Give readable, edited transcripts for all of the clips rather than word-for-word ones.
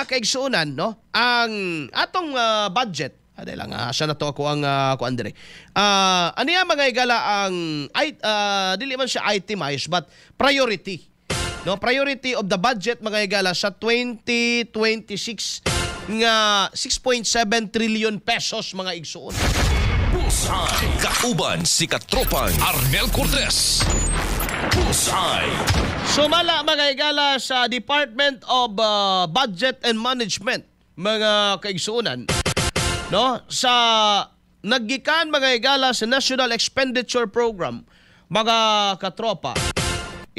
kaigsuunan, no? Ang atong budget, aday lang, siya na to ako ang kuandre. Aniya mga higala ang, dili man siya itemized, but priority. No, priority of the budget mga higala sa 2026 nga 6.7 trillion pesos mga igsuon. Bullseye. Kauban si Katropang Arnel Cortez. Bullseye. Sumala mga higala sa Department of Budget and Management mga kaigsuunan, no, sa naggikan mga higala sa National Expenditure Program mga katropa.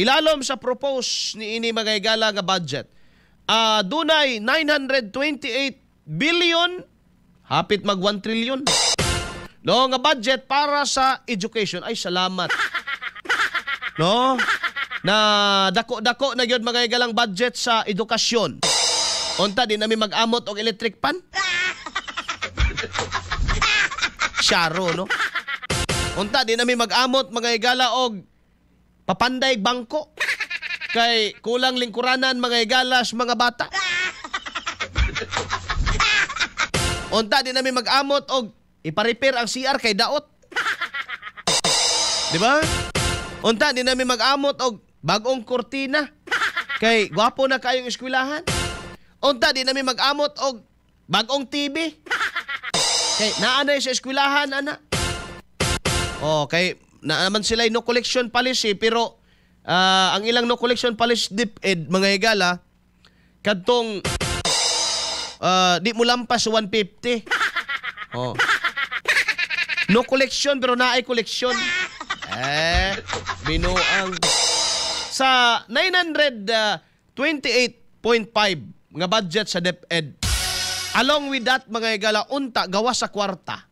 Ilalom sa propose ni ini mga higala nga budget. Dunay 928 billion, hapit mag 1 trillion. No, nga budget para sa education. Ay, salamat. No? Na dako-dako na gyud mga higalang budget sa edukasyon. Unta din nami mag-amot og electric pan? Syaro, no? Unta din nami mag-amot mga higala og papanday bangko. Kay kulang lingkuranan mga higalas mga bata. Unta din namin mag-amot og ipa-repair ang CR kay daot. Di ba? Unta din namin mag-amot og bagong kurtina kay gwapo na kayong eskwelahan. Unta din namin mag-amot og bagong TV kay naanay sa eskwelahan ana. Okay, na naman sila no collection policy pero ang ilang no collection policy DepEd mga higala kadtong di mo lampas 150. Oh. No collection pero naay collection. Binuang sa 928.5 nga budget sa DepEd. Along with that mga higala unta gawa sa kwarta.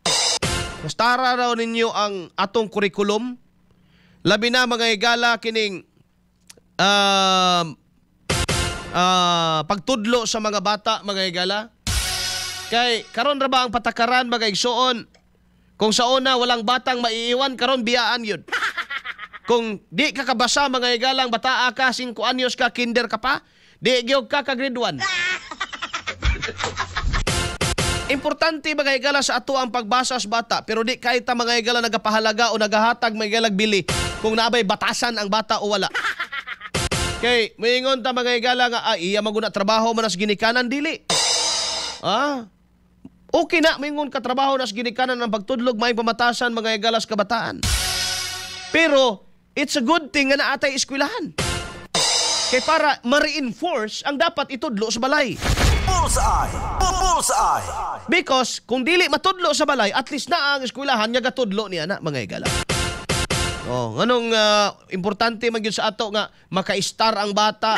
Mustara raw ninyo ang atong curriculum. Labi na mga higala kining pagtudlo sa mga bata mga higala. Kay karon ra ba ang patakaran mga igsuon? Kung sa una walang batang maiiwan, karon biyaan yun. Kung di ka kabasa mga higalang bataa ka, 5 anyos ka, kinder ka pa, di gyud ka grade 1. Importante mga higala sa ato ang pagbasa sa bata, pero di kahit mga higala nagapahalaga o nagahatag mga higalang bili kung nabay batasan ang bata o wala. Kay moingon ta mga higala nga iya maguna trabaho manas ginikanan dili. Okay na moingon ka trabaho nas ginikanan ng pagtudlog may pamatasan mga higalas kabataan. Pero it's a good thing nga naatay eskwelahan. Kay para ma-reinforce ang dapat itudlo sa balay. Bullseye. Bullseye. Because kung dili matudlo sa balay, at least na ang eskwelahan nga gatudlo niya na mga higala. Anong importante magyud sa ato nga maka-star ang bata.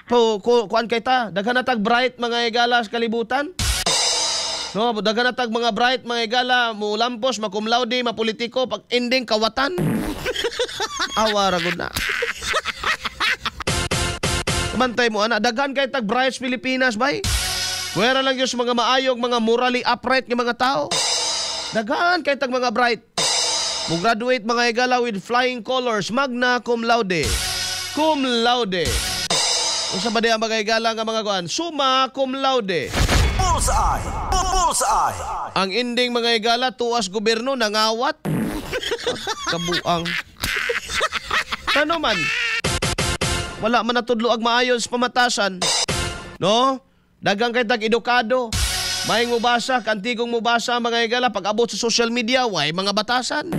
Kuan kay ta, daghan na tag bright mga higala sa kalibutan. No, daghan na tag mga bright mga higala, mo lampos, makum laude, mapolitiko, pag ending kawatan. Awa ra gud na. Bantay mo ana, daghan kay tag bright sa Pilipinas bay. Kuwera lang yung mga maayog, mga morally upright nga mga tao. Daghan kay tag mga bright. Mo graduate mga higala with flying colors, magna cum laude. Cum laude. Unsa ba di ang mga higala nga mga kuan? Summa cum laude. Bullseye. Bullseye. Ang ending mga higala tuwas gobyerno nangawat. Kabuang. Ano man? Wala man natudlo ag maayon sa pamatasan. No? Dagang kay tag edukado. Maayong mubasa, kantigong mubasa mga higala pag abot sa social media, way mga batasan.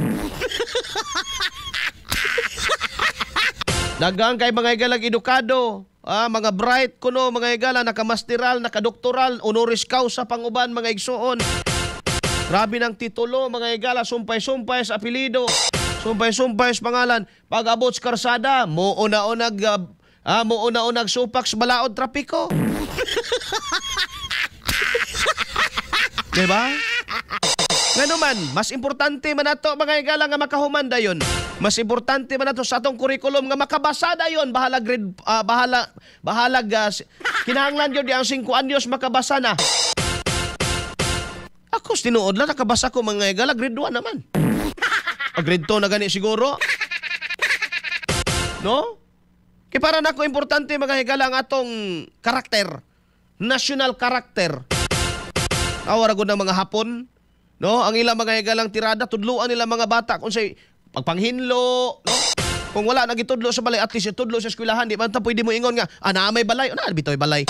Dagang kay mga higala edukado. Mga bright kuno mga higala nakamasteral, nakadoktoral, honoris causa panguban mga igsuon. Grabe ng titulo mga higala, sumpay-sumpay sa apelyido. Sumpay-sumpay sa pangalan. Pag abot sa karsada, muuna-unag supak sa balaod trapiko. Diba? Ngano man, mas importante man nato mga higala nga makahuman dayon. Mas importante man nato sa atong curriculum nga makabasa dayon. Kinahanglan yun di ang 5 anyos makabasa na. Ako tinuod lang nakabasa ko mga higala grade 1 naman. Grade 2 na gani siguro. No? Kaya para nako importante mga higala ang atong karakter. national character. Awara ko ng mga Hapon, no? Ang ilang mga higalang tirada, tudluan nila mga bata kung say pagpanghinlo, no? Kung wala nang itudlo sa balay, at least itudlo sa eskwelahan, di man ta pwede mo ingon nga, may balay, bitoy balay.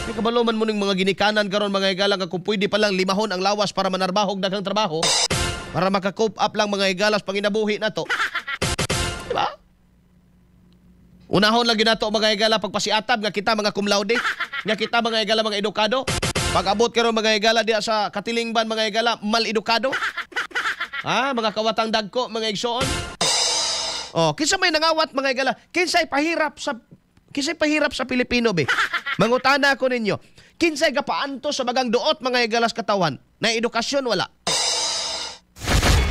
Di kabaluman mo ng mga ginikanan karon mga higalang nga kung pwede palang limahon ang lawas para manarbahog daghang trabaho, para maka-cope up lang mga higalas panginabuhi na to. Diba? Unahon lang ginato mga higala pagpasiatab nga kita mga cum laude, nga kita mga higala mga edukado. Pag abot karon mga higala diya sa katilingban mga higala mal edukado. Mga kawatang dagko mga igsoon. Kinsa may nangawat mga higala, kinsay pahirap sa Pilipino be. Mangutana ako ninyo. Kinsay gapaanto sa bagang duot mga higalas katawan, na edukasyon wala.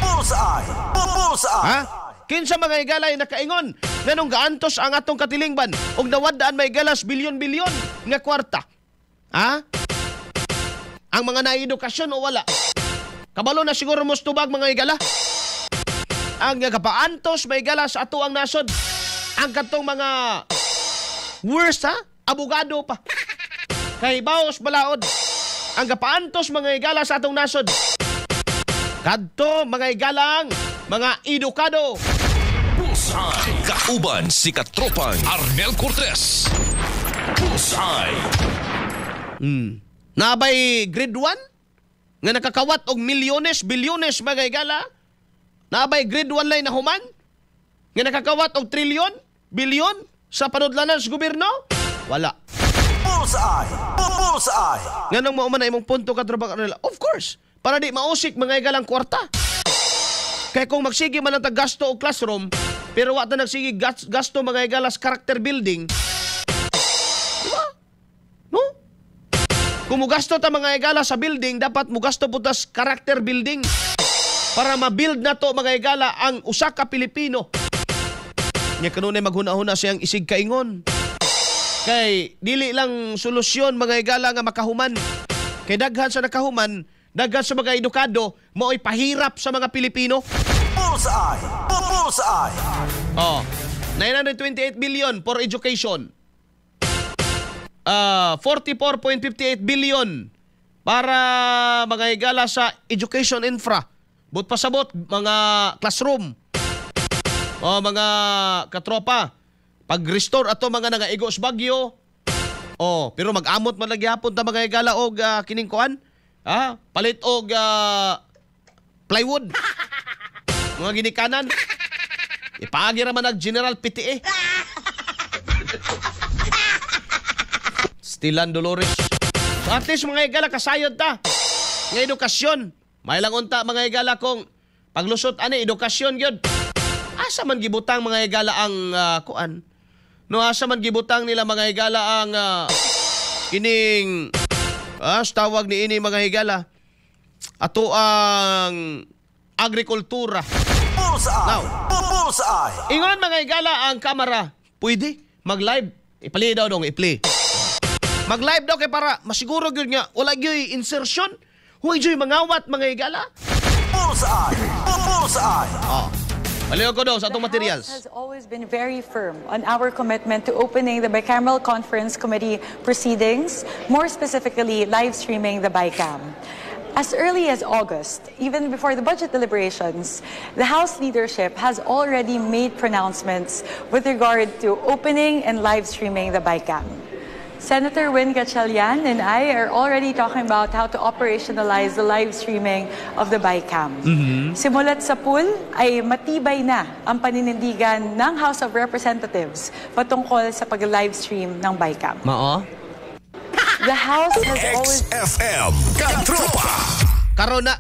Bullseye! Bullseye! Kinsa mga higalay nakaingon nganong gaantos ang atong katilingban og nawaddaan may galas bilyon-bilyon nga kwarta. Ang mga naedukasyon o wala? Kabalo na siguro mos tubag mga higala. Ang gapaantos may galas ato ang nasod. Ang katong mga worst abogado pa. Kay baos balaod. Ang gapaantos mga higala sa atong nasod. Kadto mga higalang mga edukado. Bullseye! Kauban si Katropang Arnel Cortez. Bullseye! Nabay grade 1 nga nakakawat og milyones, bilyones mga higala. Nabay grade 1 lay na human nga nakakawat og trilyon, bilyon sa panudlanan sa gobyerno? Wala. Bullseye! Bullseye! Nganong mao man na imong punto Katropang Arnel? Of course, para di mausik mga higalang kwarta. Kaya kung magsige man ang gasto o classroom, pero wata nagsige gasto mga higalas character building, diba? No? Kung mugasto ta mga higala sa building, dapat mugasto po tas character building para ma-build na to mga higala ang usa ka Pilipino. Nya kanunay maghuna-huna siyang isig kaingon. Kay dili lang solusyon mga higala nga makahuman. Kay daghan sa nakahuman, daghan sa mga edukado, mao'y pahirap sa mga Pilipino. Bullseye! Bullseye! 928 billion for education. 44.58 billion para mga higala sa education infra. But pasabot, mga classroom. Mga katropa. Pag-restore ato mga nangaigo sa bagyo. Pero mag-amot man lagi hapon ta mga higala og kining kuan. Palit og plywood. Mga ginikanan. Ipaagi raman ang General PTA. Stilan Dolores. So at least mga higala kasayod ta. Nga edukasyon. May lang unta mga higala kung paglusot ani edukasyon gyud. Asa man gibutang mga higala ang kuan. No asa man gibutang nila mga higala ang kining tawag ni ini mga higala. Ato ang agrikultura. Bullseye! Bullseye! Ingon mga higala ang kamera. Pwede mag-live. Ipali daw dong, ipli. Mag-live daw kay para masiguro gyud nga wala gyud insertion. Huwag gyud mangawat mga higala. Bullseye! Bullseye! Paliw ko daw sa atong materials. The House has always been very firm on our commitment to opening the Bicameral Conference Committee proceedings, more specifically live streaming the BICAM. As early as August, even before the budget deliberations, the House leadership has already made pronouncements with regard to opening and live streaming the BICAM. Senator Win Gatchalian and I are already talking about how to operationalize the live streaming of the BICAM. Simulat sa pool ay matibay na ang paninindigan ng House of Representatives patungkol sa pag-live stream ng BICAM. Mao? The House has always... XFM Katropa! Karon na,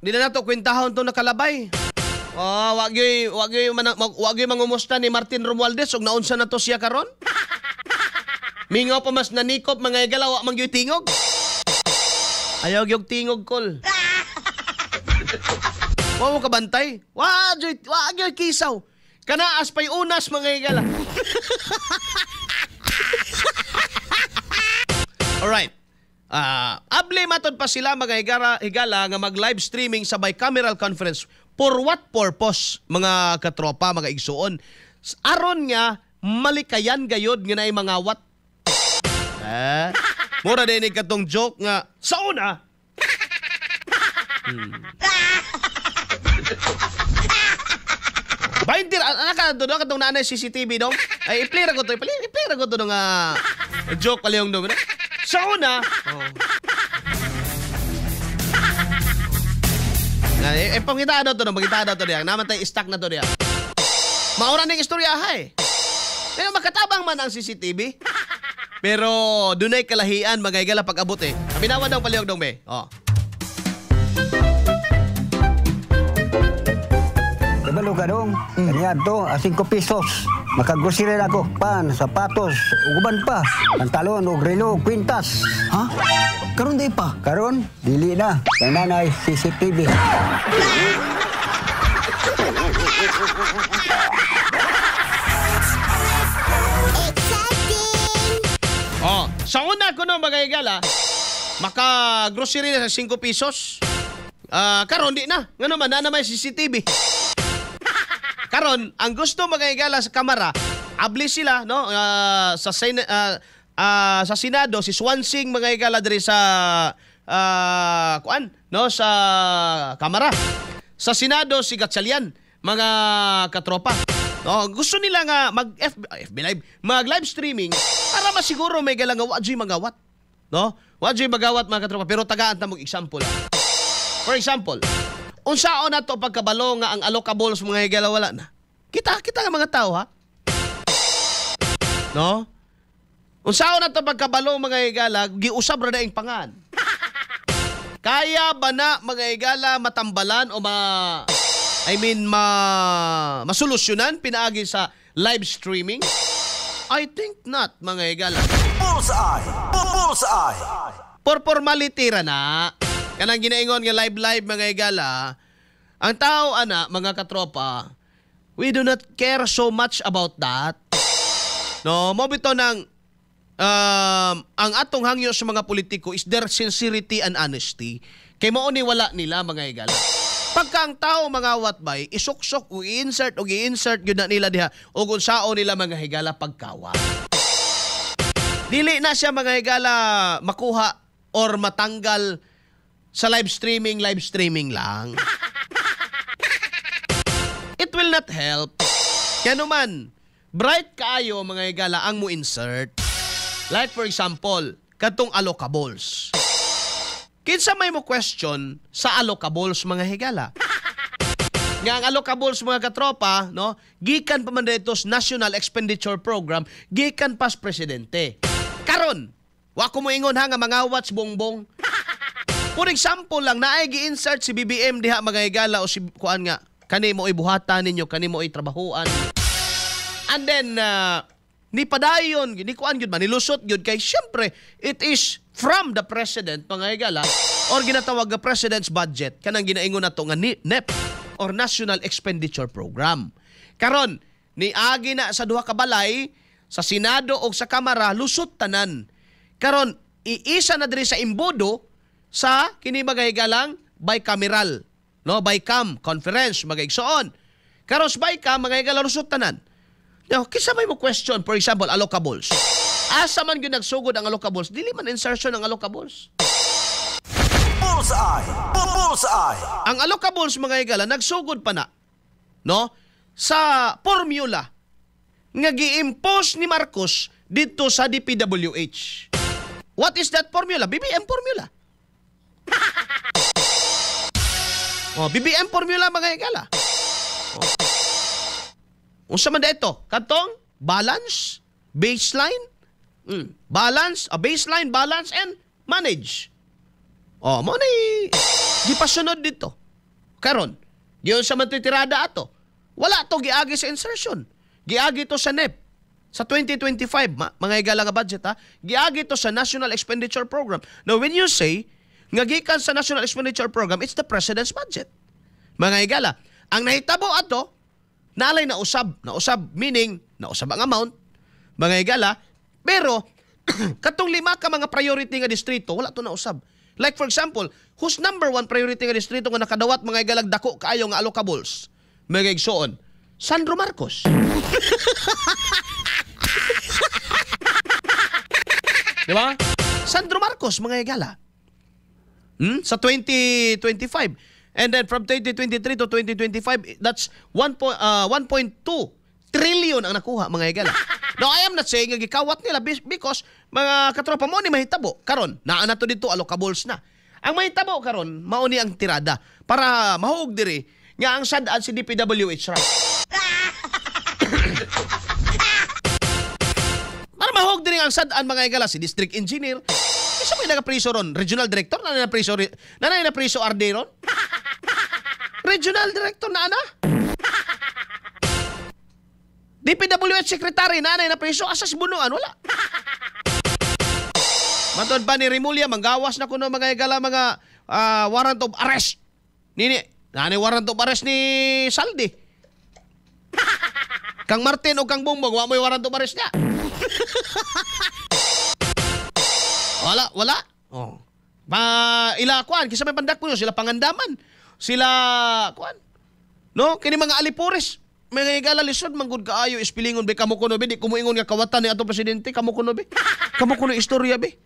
di na nato kwentahon to nakalabay. Wag yoy mangumusta ni Martin Romualdez ug naunsa na to siya karon? Mingaw pa mas nanikop mga higala, wa man gyud tingog. Ayaw gyud tingog kol. Wa mo kabantay. Wa gyud kisaw. Kanaas pay unas mga higala. Alright. Able matod pa sila mga higala nga mag-live streaming sa bicameral conference. For what purpose, mga katropa, mga igsuon? Aron nga malikayan gayod nga naay mangawat. Mura din katong joke nga sa una. Baintir, anak ka doon katong nanay CCTV dong. Ay i-play ra ko to, i-play ra ko to nga joke pala yung dong. Sa una. Pangita daw to, magita daw to diya. Naman tayo stock na to diya. Maura ning istorya hay. Kaya makatabang man ang CCTV. Pero dunay kalahian magaygala pag-abot eh. Aminawan daw palihog dong be. Oh. Kabalo ka dong. Kanya to, 5 pesos. Makagrosiri na ako. Pan, sapatos, uguban pa. Pantalon, og relo, kwintas. Ha? Karon di pa? Karon, dili na. Kay nanay, CCTV. Oh, sa una ko no magaygala, maka-grocery na sa 5 pesos. Karon di na. Ngano man na may CCTV. Karon, ang gusto magaygala sa kamera, abli sila no sa Senado si Swansing magaygala diri sa kuan no sa kamera. Sa Senado si Gatchalian mga katropa. No, gusto nila nga mag FB live, mag live streaming para masiguro may galang nga wadjay magawat. No? Wadjay magawat mga katropa pero tagaan ta mo example. For example, unsaon na to pagkabalo nga ang allocables mga higala wala na. Kita nga mga tao ha. No? Unsaon na to pagkabalo mga higala giusab ra daing pangan. Kaya ba na mga higala matambalan o masolusyonan pinaagi sa live streaming? I think not mga higala. Bullseye! Bullseye! For formality ra na. Kanang ginaingon nga live mga higala, ang tao ana mga katropa, we do not care so much about that. No, mo bitaw nang ang atong hangyo sa mga politiko is their sincerity and honesty. Kay mao ni wala nila mga higala. Pagka ang tao mga watbay, isuksok o i-insert yun na nila diha o kung sao nila mga higala pagkawa. Dili na siya mga higala makuha or matanggal sa live streaming lang. It will not help. Kaya naman, bright kaayo mga higala ang mo insert. Like for example, katong allocables. Kinsa may mo question sa allocables mga higala. Nga ang allocables mga katropa, no, gikan pa man dito sa National Expenditure Program, gikan pas presidente. Karon, wa ko mo ingon ha nga mga watch bongbong. For example lang, naay gi-insert si BBM diha mga higala o si kuan nga, kani mo ibuhatan ninyo, kani mo itrabahuan. And then, ni padayon, ni kuan yun man, nilusot yun kay syempre, it is from the president, mga higala, or ginatawag nga president's budget, kanang ginaingon na to nga NEP, or National Expenditure Program. Karon, ni agi na sa duha ka balay, sa Senado o sa Kamara, lusot tanan. Karon, iisa na diri sa imbodo, sa kini mga higalang bicameral, no, BICAM conference mga igsoon. Karon sa BICAM mga higala lusot tanan. No, kisa may mo question, for example, allocables. Asa man gyud nagsugod ang allocables, dili man insertion ang allocables. Bullseye! Bullseye! Ang allocables mga higala nagsugod pa na, no, sa formula nga gi-impose ni Marcos dito sa DPWH. What is that formula? BBM formula. BBM formula mga higala. Unsa man dito? Katong balance, baseline, baseline, balance, and manage. Mo ni gipasunod dito. Karon, diyon sa mantitirada ato. Wala to giagi sa insertion. Giagi to sa NEP. Sa 2025, mga higala nga budget ha, giagi to sa National Expenditure Program. Now, when you say, nga gikan sa National Expenditure Program, it's the President's budget. Mga higala, ang nahitabo ato, nalay na usab meaning, na usab ang amount, mga higala, pero, katong 5 ka mga priority nga distrito, wala to na usab. Like for example, whose number 1 priority nga distrito nga nakadawat mga higalag dako kaayo nga allocables? Mga igsoon, Sandro Marcos. Di ba? Sandro Marcos, mga higala. Sa 2025. And then from 2023 to 2025, that's 1.2 trillion ang nakuha, mga higala. Now, I am not saying nga gikawat nila because mga katropa mo ni mahitabo karon naa to dito allocables na. Ang mahitabo karon mao ni ang tirada para mahug diri nga ang sad-ad si DPWH right. Para mahug diri ang sad-ad, mga higala, si district engineer. Isa may nagapriso ron, regional director na na priso RD ron. Regional director na ana. DPWH secretary na na priso asas bunuan wala. Matod pa ni Rimulya manggawas na kuno, mga higala, mga warrant of arrest. Nini, nani warrant of arrest ni Saldi. Kang Martin o Kang Bumbong, wa mo'y warrant of arrest niya. Wala. Oh. Ila kuan, kisa may pandak po yun, sila pangandaman. Sila kuan. No, kini mga alipuris. Mga higala lisod manggod kaayo ispilingon be kamo kuno be di kumuingon nga kawatan ni ato presidente kamo kuno be. Kamo kuno istorya be.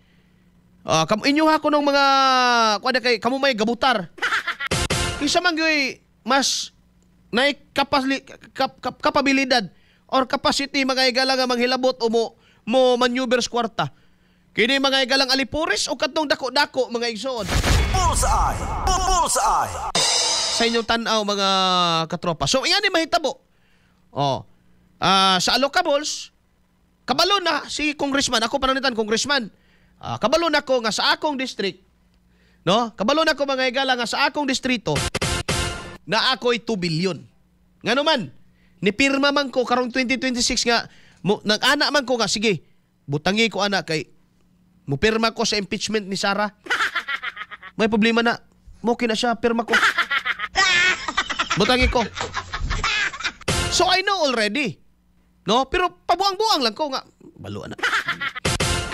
Kamo inyo ha kuno mga kuan kay kamo may gabutar. Kisa man gyoy mas nay kapabilidad or capacity, mga higala, nga manghilabot o mo maneuvers kwarta. Kini mga higalang alipuris o katong dako-dako, mga igsoon. Bullseye! Bullseye! Sa inyong tanaw, mga katropa. So, iyan ni mahitabo. Sa allocables, kabalo na si congressman. Ako pananitan, congressman. Kabalo na ko nga sa akong district, no? Kabalo na ko, mga higala, nga sa akong distrito na ako'y 2 billion. Nga naman, nipirma man ko karong 2026 nga, nag-ana man ko nga, sige, butangi ko ana kay mupirma ko sa impeachment ni Sara. May problema na. Muki na siya, pirma ko. Butangi ko. So I know already. No? Pero pabuang-buang lang ko nga. Baluan na.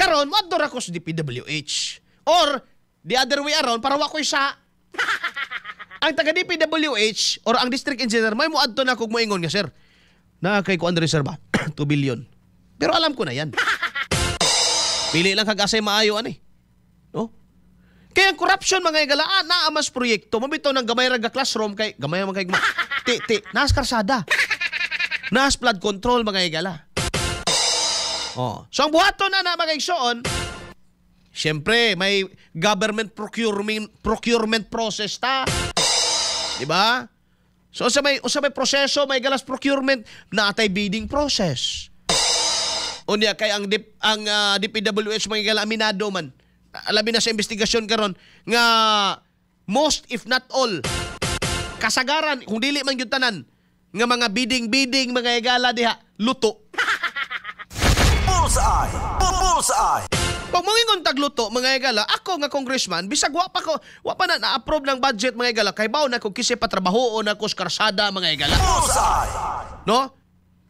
Karon, maador ako sa DPWH. Or, the other way around, para wako'y sa ang taga DPWH or ang district engineer, may muadto na kung moingon nga, sir. Na kay kuan reserva, 2 billion. Pero alam ko na yan. Pili lang kag-asay maayo ani. No? Kaya ang corruption, mga higala, naamas proyekto, mabito ng gamay raga classroom kay gamay man kay naas karsada. Naas flood control, mga higala. So ang buhaton na mga igsoon, syempre may government procurement process ta. Di ba? So sa may proseso, may galas procurement na atay bidding process. Unya kay ang DPWH, mga higala, aminado man. Alabi na sa investigasyon karon nga most if not all kasagaran kung dili man gyud tanan nga mga bidding mga higala diha luto. Bullseye! Bullseye! Pag moingon tagluto, mga higala, ako nga congressman, bisag wa pa na-approve ng budget, mga higala, kay bawo na ko kisi patrabahoon ako sa karsada, mga higala. Bullseye! No?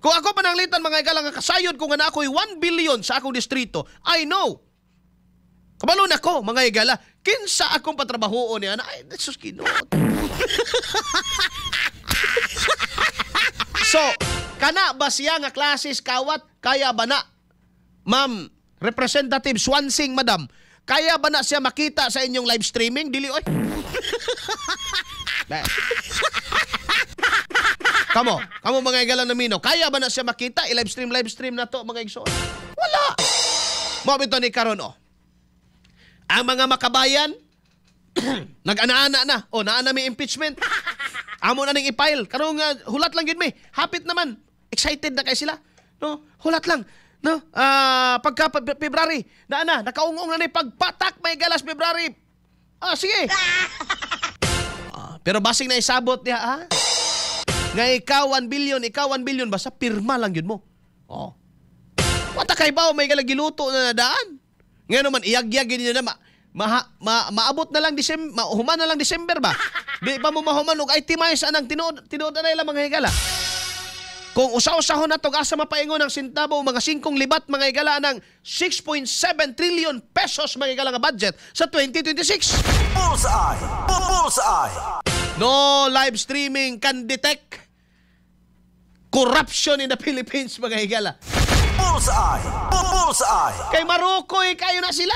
Kung ako pananglitan, mga higala, nga kasayod ko nga na ako'y 1 billion sa akong distrito, I know. Kabalo na ko, mga higala, kinsa akong patrabahoon niya, ay, that's just kinot. So, kana ba siya nga klases kawat, kaya ba na? Ma'am, Representative Swansing, madam, kaya ba na siya makita sa inyong live streaming? Dili, oy. Kamo mga higala na mino, kaya ba na siya makita? I-live stream na to, mga igsoon. Wala. Mabito ni karon, ang mga makabayan, nag-ana-ana na. Naana may impeachment. Amo na ning i-file. Karong hulat lang yun may. Hapit naman. Excited na kay sila. No? Hulat lang. No? Pagka February, nakaungong na ni pagpatak, may galas February. Sige. Pero basing na isabot niya, ha? Nga ikaw 1 billion, basta pirma lang yun mo. Wata kay bao, may galagiluto na nadaan. Ngayon naman, iyag-iyagin niyo na maabot na lang human na lang December ba? Di pa mo mahuman og itemize anang tinuod na nila, mga higala. Kung usa-usahon na to asa mapaingon ng sintabo, mga 5 libat, mga higala, ng 6.7 trillion pesos, mga higala, nga budget sa 2026. Bullseye! Bullseye! No live streaming can detect corruption in the Philippines, mga higala. Bullseye. Bullseye. Kay Marukoy kayo na sila.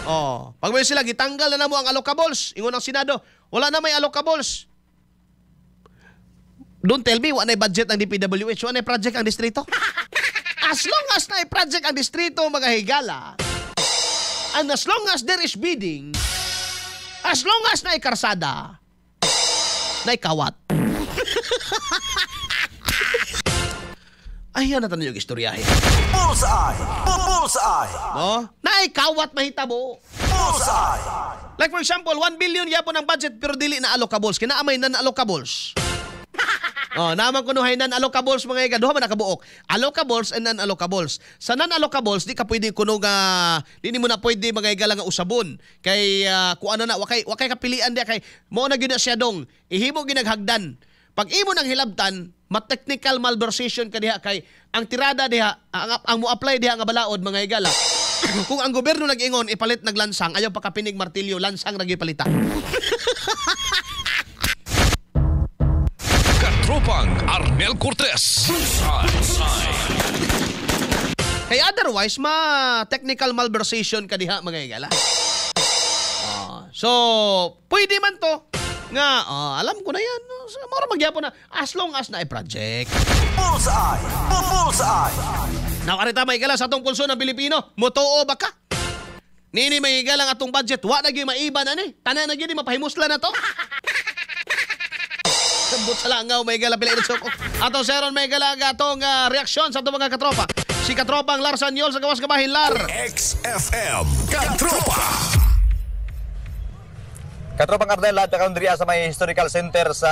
Oh, pag may sila gitanggal na namo ang allocables, ingon ng Senado, wala na may allocables. Don't tell me, wala na budget ang DPWH, wala na project ang distrito. As long as na project ang distrito, mga higala, and as long as there is bidding, as long as na karsada, na kawat. Ayan na tanong yung istoryahe. Bullseye. Bullseye. No? Na kawat mahitabo. Bullseye. Like for example, 1 billion yapon ang budget pero dili na allocables. Kinaamay na allocables. Oh, naman kuno hay non-allocables mga iga, duha man nakabuok. Allocables and non-allocables. Sa non-allocables di ka pwede kuno nga di mo na pwede mga iga lang nga usabon. Kay kung ano na wakay kapilian di kay mo na gyud na siya dong. Ihimo ginaghagdan. Pag imo nang hilabtan, ma-technical malversation ka diha kay ang tirada diha ang mo-apply diha nga balaod mga igala. Kung ang gobyerno nag-ingon ipalit naglansang ayaw pa kapinig martilyo lansang nagipalita. Katropang Arnel Cortez. Kay otherwise ma-technical malversation ka diha mga igala. So pwede man to nga alam ko na yan. So, mara magyapon na as long as na project. Bullseye. Bullseye. Nakarita may igala sa atong pulso ng Pilipino. Motoo ba ka? Nini may igala ang atong budget. Wa na gyud maiba na ni. Tanan na gyud mapahimusla na to. Sabot sa langaw may igala pila ito. Atong seron may igala atong reaksyon sa atong mga katropa. Si katropang Larsan Yol sa Gawas Kabahin Lar. XFM Katropa. Katropang Ardel, lahat na diriya sa may historical center sa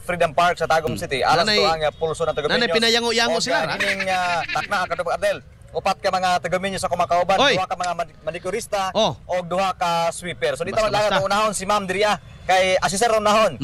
Freedom Park sa Tagum City. Alas Nanay- to ang pulso ng Tagaminyo. nanay pinayango-yango sila, ha? Kining takna, Katropang Ardel. Upat ka mga Tagaminyo sa Kumakauban, Oy. duha ka mga manikurista, Oh. o duha ka sweeper. So dito Basta, man lang basta. unahon si Ma'am diriya kay asisar unahon.